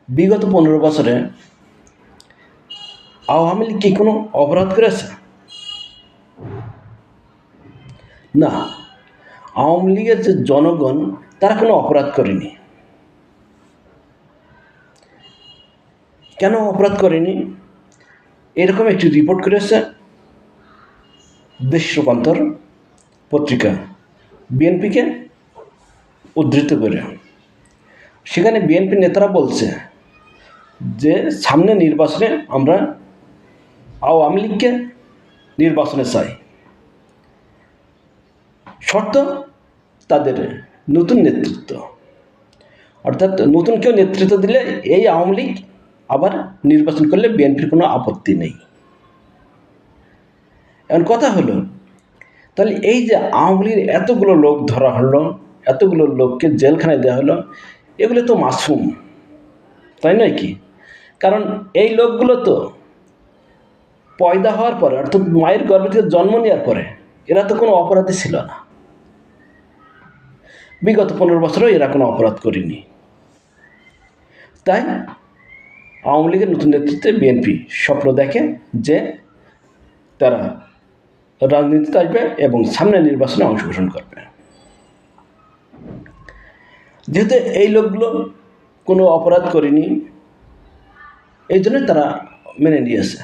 বিগত 15 বছরে আওয়ামী লীগ কি কোনো অপরাধ করেছে? না, আওয়ামী লীগের যে জনগণ তারা কোনো অপরাধ করেনি। কেন অপরাধ করেনি? এরকম একটি রিপোর্ট করেছে দেশ রূপান্তর পত্রিকা বিএনপিকে উদ্ধৃত করে। সেখানে বিএনপি নেতারা বলছে যে সামনে নির্বাচনে আমরা আওয়ামী লীগকে নির্বাচনে চাই, শর্ত তাদের নতুন নেতৃত্ব, অর্থাৎ নতুন কেউ নেতৃত্ব দিলে এই আওয়ামী লীগ আবার নির্বাচন করলে বিএনপির কোনো আপত্তি নেই। এখন কথা হলো, তাহলে এই যে আওয়ামী লীগের এতগুলো লোক ধরা হলো, এতগুলো লোককে জেলখানায় দেওয়া হলো, এগুলো তো মাসুম, তাই নয় কি? কারণ এই লোকগুলো তো পয়দা হওয়ার পরে, অর্থাৎ মায়ের গর্ভ থেকে জন্ম নেওয়ার পরে এরা তো কোনো অপরাধী ছিল না। বিগত 15 বছরও এরা কোনো অপরাধ করেনি। তাই আওয়ামী লীগের নতুন নেতৃত্বে বিএনপি স্বপ্ন দেখে যে তারা রাজনীতিতে আসবে এবং সামনে নির্বাচনে অংশগ্রহণ করবে। যেহেতু এই লোকগুলো কোনো অপরাধ করেনি, এই জন্যই তারা মেনে নিয়েছে।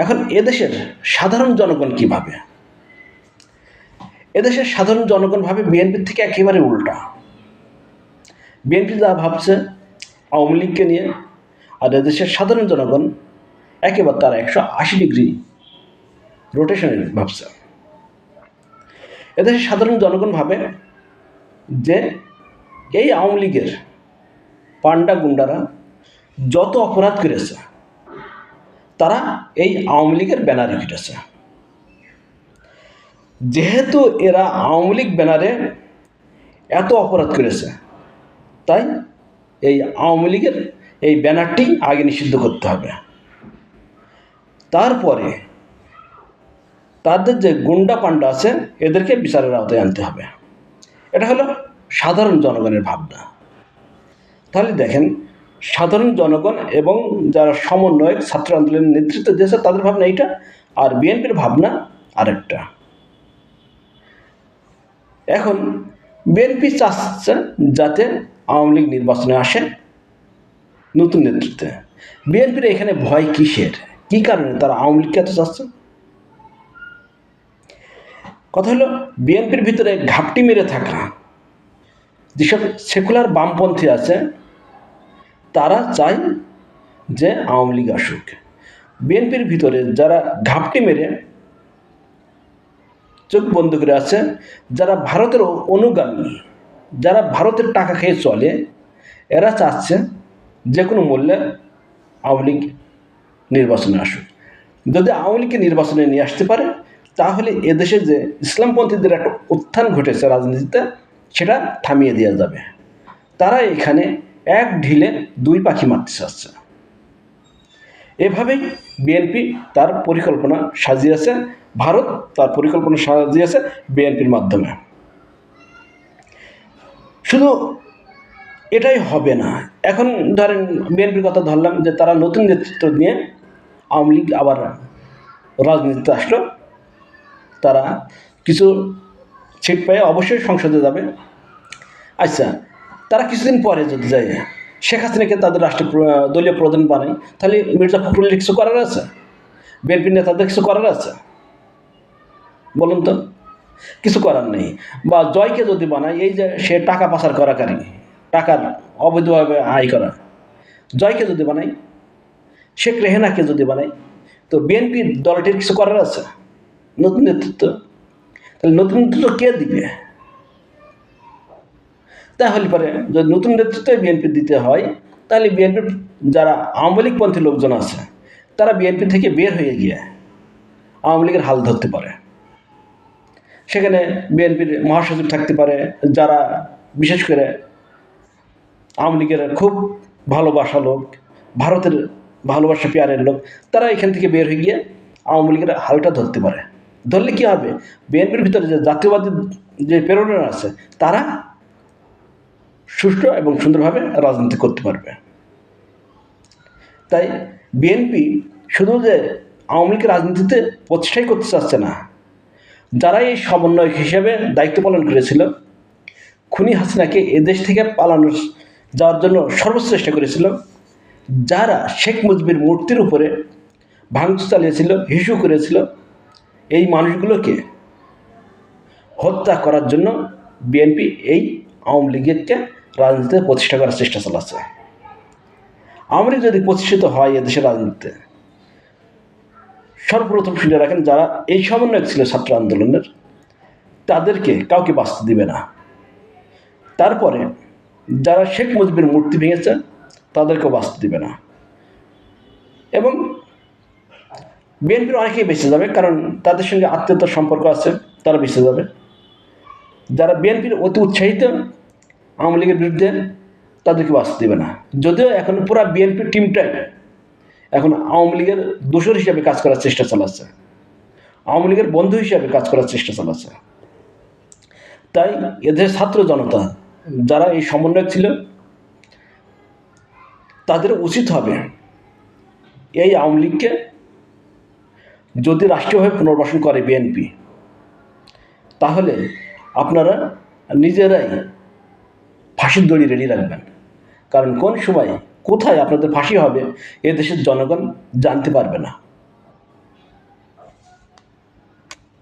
এখন এদেশের সাধারণ জনগণ কী ভাবে? এদেশের সাধারণ জনগণ ভাবে বিএনপির থেকে একেবারে উল্টা। বিএনপি যা ভাবছে আওয়ামী লীগকে নিয়ে, আর এদেশের সাধারণ জনগণ একেবারে তারা 180 ডিগ্রি রোটেশনে ভাবছে। এদেশের সাধারণ জনগণ ভাবে যে এই আওয়ামী লীগের পান্ডা গুন্ডারা যত অপরাধ করেছে তারা এই আওয়ামী লীগের ব্যানারে ঘটেছে। যেহেতু এরা আওয়ামী লীগ ব্যানারে এত অপরাধ করেছে, তাই এই আওয়ামী লীগের এই ব্যানারটি আগে নিষিদ্ধ করতে হবে। তারপরে তাদের যে গুন্ডা পান্ডা আছে এদেরকে বিচারের আওতায় আনতে হবে। এটা হলো সাধারণ জনগণের ভাবনা। তাহলে দেখেন, সাধারণ জনগণ এবং যারা সমন্বয়ক ছাত্র আন্দোলনের নেতৃত্ব দিয়েছে তাদের ভাবনা এইটা, আর বিএনপির ভাবনা আরেকটা। এখন বিএনপি চাচ্ছে যাতে আওয়ামী লীগ নির্বাচনে আসে নতুন নেতৃত্বে। বিএনপির এখানে ভয় কিসের? কী কারণে তারা আওয়ামী লীগকে এত চাচ্ছে? কথা হলো, বিএনপির ভিতরে ঘাপটি মেরে থাকা যেসব সেকুলার বামপন্থী আছে তারা চায় যে আওয়ামী লীগ আসুক। বিএনপির ভিতরে যারা ঘাপটি মেরে চোখ বন্ধ করে আছে, যারা ভারতের অনুগামী, যারা ভারতের টাকা খেয়ে চলে, এরা চাচ্ছে যে কোনো মূল্যে আওয়ামী লীগ নির্বাচনে আসুক। যদি আওয়ামী লীগকে নির্বাচনে নিয়ে আসতে পারে তাহলে এদেশে যে ইসলামপন্থীদের একটা উত্থান ঘটেছে রাজনীতিতে সেটা থামিয়ে দেওয়া যাবে। তারা এখানে এক ঢিলে দুই পাখি মারতে চাচ্ছে। এভাবেই বিএনপি তার পরিকল্পনা সাজিয়েছে, ভারত তার পরিকল্পনা সাজিয়েছে বিএনপির মাধ্যমে। শুধু এটাই হবে না। এখন ধরেন বিএনপির কথা ধরলাম যে তারা নতুন নেতৃত্ব নিয়ে আওয়ামী লীগ আবার রাজনীতিতে আসলো, তারা কিছু সিট পেয়ে অবশ্যই সংসদে যাবে। আচ্ছা, তারা কিছুদিন পরে যদি যায় শেখ হাসিনাকে তাদের দলীয় প্রধান বানায়, তাহলে মির্জা ফখরুলের কিছু করার আছে? বিএনপির নেতাদের কিছু করার আছে? বলুন তো, কিছু করার নেই। বা জয়কে যদি বানায়, এই যে সে টাকা পাচার করাকারী, টাকার অবৈধভাবে আয় করা, জয়কে যদি বানায়, শেখ রেহেনাকে যদি বানায়, তো বিএনপির দলটির কিছু করার আছে? নতুন নেতৃত্ব, তাহলে নতুন নেতৃত্ব কে দিবে? তাহলে পরে যদি নতুন নেতৃত্ব বিএনপি দিতে হয়, তাহলে বিএনপির যারা আওয়ামী লীগপন্থী লোকজন আছে তারা বিএনপি থেকে বের হয়ে গিয়ে আওয়ামী লীগের হাল ধরতে পারে। সেখানে বিএনপির মহাসচিব থাকতে পারে, যারা বিশেষ করে আওয়ামী লীগের খুব ভালোবাসা লোক, ভারতের ভালোবাসা পেয়ারের লোক, তারা এখান থেকে বের হয়ে গিয়ে আওয়ামী লীগের হালটা ধরতে পারে। ধরলে কী হবে? বিএনপির ভিতরে যে জাতীয়বাদী যে প্রেরণা আছে তারা সুষ্ঠু এবং সুন্দরভাবে রাজনীতি করতে পারবে। তাই বিএনপি শুধু যে আওয়ামী লীগের রাজনীতিতে প্রতিষ্ঠাই করতে চাচ্ছে না, যারা এই সমন্বয়ক হিসেবে দায়িত্ব পালন করেছিল, খুনি হাসিনাকে এদেশ থেকে পালানোর যাওয়ার জন্য সর্বোচ্চ চেষ্টা করেছিল, যারা শেখ মুজিবের মূর্তির উপরে ভাঙচুর চালিয়েছিল, হিসু করেছিল, এই মানুষগুলোকে হত্যা করার জন্য বিএনপি এই আওয়ামী লীগকে রাজনীতিতে প্রতিষ্ঠা করার চেষ্টা চালাচ্ছে। আওয়ামী লীগ যদি প্রতিষ্ঠিত হয় এদেশের রাজনীতিতে, সর্বপ্রথম শুনে রাখেন, যারা এই সমন্বয়ক ছিল ছাত্র আন্দোলনের, তাদেরকে কাউকে বাঁচতে দিবে না। তারপরে যারা শেখ মুজিবের মূর্তি ভেঙেছে, তাদেরকেও বাঁচতে দিবে না। এবং বিএনপির অনেকেই বেঁচে যাবে, কারণ তাদের সঙ্গে আত্মীয়তার সম্পর্ক আছে, তারা বেঁচে যাবে। যারা বিএনপির অতি উৎসাহিত আওয়ামী লীগের বিরুদ্ধে, তাদেরকে বাঁচতে দেবে না। যদিও এখন পুরো বিএনপির টিমটাই এখন আওয়ামী লীগের দোসর হিসাবে কাজ করার চেষ্টা চালাচ্ছে, আওয়ামী লীগের বন্ধু হিসাবে কাজ করার চেষ্টা চালাচ্ছে। তাই এদের ছাত্র জনতা যারা এই সমন্বয়ক ছিল, তাদের উচিত হবে এই আওয়ামী লীগকে যদি রাষ্ট্রীয়ভাবে পুনর্বাসন করে বিএনপি, তাহলে আপনারা নিজেরাই ফাঁসির দড়ি রেডি রাখবেন। কারণ কোন সময় কোথায় আপনাদের ফাঁসি হবে এ দেশের জনগণ জানতে পারবে না।